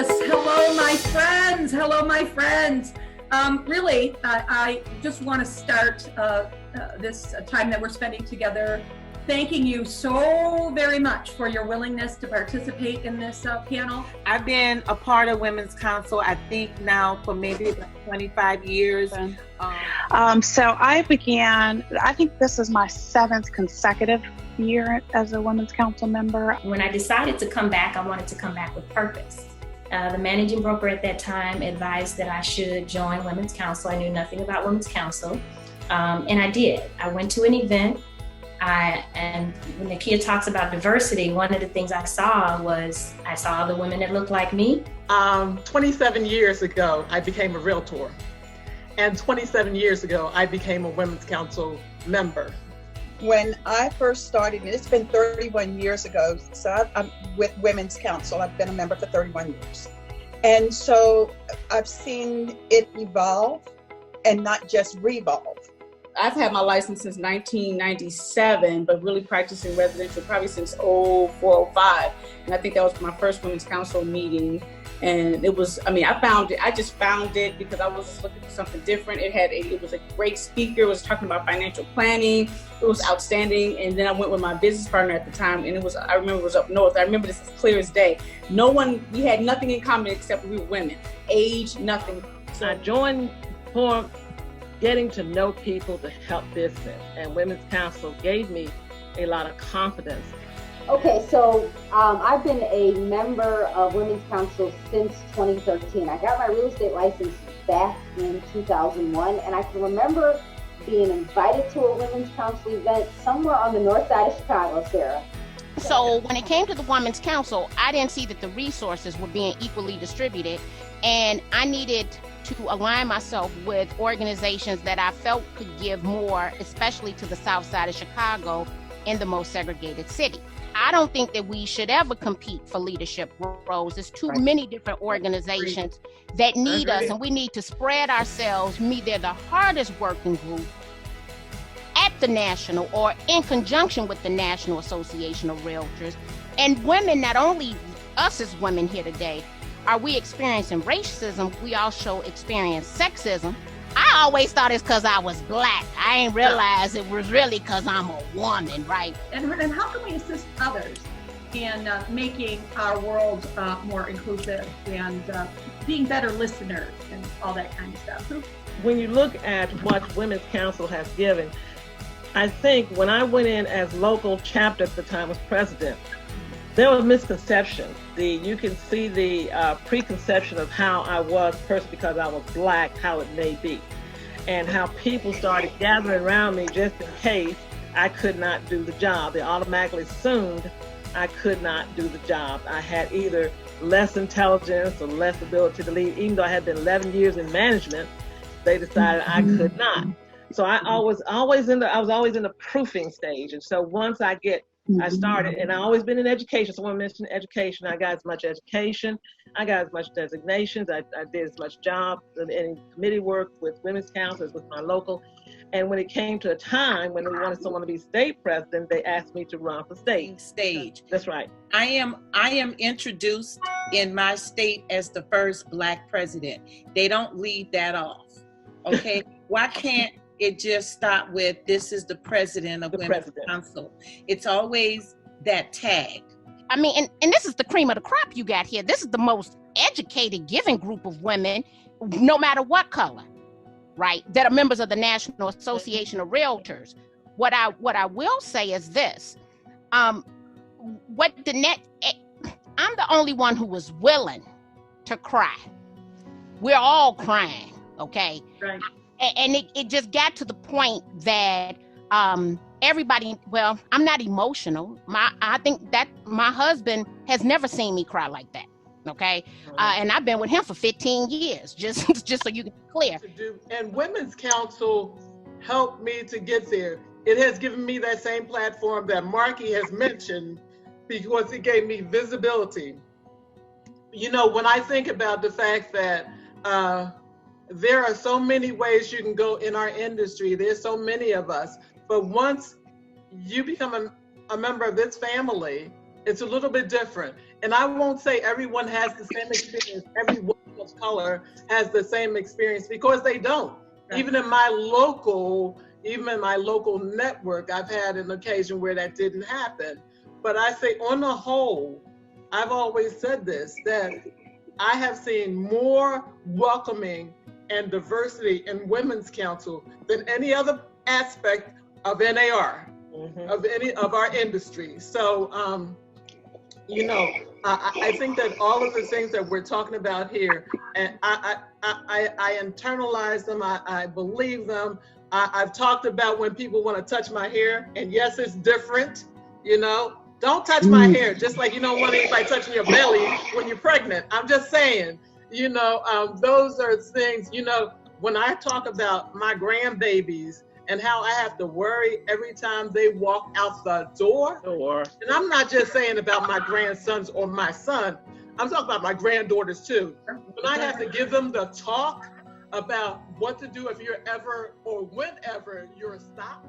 Yes, hello, my friends. Hello, my friends. Really, I just want to start this time that we're spending together thanking you so very much for your willingness to participate in this panel. I've been a part of Women's Council, I think now for maybe about 25 years. So I began, I think this is my 7th consecutive year as a Women's Council member. When I decided to come back, I wanted to come back with purpose. The managing broker at that time advised that I should join Women's Council. I knew nothing about Women's Council, and I did. I went to an event, and when Nakia talks about diversity, one of the things I saw was the women that looked like me. 27 years ago, I became a Realtor. And 27 years ago, I became a Women's Council member. When I first started, and it's been 31 years ago, so I'm with Women's Council. I've been a member for 31 years. And so I've seen it evolve and not just revolve. I've had my license since 1997, but really practicing residential probably since 0405. And I think that was my first Women's Council meeting. And it was, I just found it because I was just looking for something different. It was a great speaker. It was talking about financial planning. It was outstanding. And then I went with my business partner at the time, and I remember it was up north. I remember this as clear as day. We had nothing in common except we were women. Age, nothing. So I joined for getting to know people to help business. And Women's Council gave me a lot of confidence. Okay, so I've been a member of Women's Council since 2013. I got my real estate license back in 2001, and I can remember being invited to a Women's Council event somewhere on the north side of Chicago, Sarah. So when it came to the Women's Council, I didn't see that the resources were being equally distributed, and I needed to align myself with organizations that I felt could give more, especially to the south side of Chicago in the most segregated city. I don't think that we should ever compete for leadership roles. There's too many different organizations that need us, and we need to spread ourselves. They're the hardest working group at the national or in conjunction with the National Association of Realtors. And women, not only us as women here today, are we experiencing racism, we also experience sexism. I always thought it's because I was black. I ain't realized it was really because I'm a woman, right? And how can we assist others in making our world more inclusive and being better listeners and all that kind of stuff? When you look at what Women's Council has given, I think when I went in as local chapter at the time, was president, there was misconception. You can see the preconception of how I was personally because I was black, how it may be, and how people started gathering around me just in case I could not do the job. They automatically assumed I could not do the job. I had either less intelligence or less ability to lead. Even though I had been 11 years in management, they decided I could not. So I was always in the proofing stage. And so once I started, and I've always been in education. So when I mentioned education, I got as much education, I got as much designations, I did as much job in committee work with Women's Council as with my local. And when it came to a time when they wanted someone to be state president, they asked me to run for state. That's right. I am introduced in my state as the first Black president. They don't leave that off. Okay, why can't it just stop with this is the president of Women's Council? It's always that tag. And this is the cream of the crop you got here. This is the most educated, giving group of women, no matter what color, right, that are members of the National Association of Realtors. What I will say is this: I'm the only one who was willing to cry. We're all crying, okay? Right. And it just got to the point that everybody, well, I'm not emotional. I think that my husband has never seen me cry like that, okay? And I've been with him for 15 years, just so you can be clear. And Women's Council helped me to get there. It has given me that same platform that Marky has mentioned because it gave me visibility. You know, when I think about the fact that there are so many ways you can go in our industry. There's so many of us. But once you become a member of this family, It's a little bit different. And I won't say everyone has the same experience. Every woman of color has the same experience, because they don't. Right. Even in my local network, I've had an occasion where that didn't happen. But I say, on the whole, I've always said this, that I have seen more welcoming and diversity in Women's Council than any other aspect of NAR, of any of our industry. So, you know, I think that all of the things that we're talking about here, and I internalize them, I believe them. I've talked about when people want to touch my hair, and yes, it's different, you know. Don't touch my hair, just like you don't want anybody touching your belly when you're pregnant. I'm just saying, you know, those are things, you know, when I talk about my grandbabies and how I have to worry every time they walk out the door. And I'm not just saying about my grandsons or my son, I'm talking about my granddaughters too. When I have to give them the talk about what to do if you're ever or whenever you're stopped,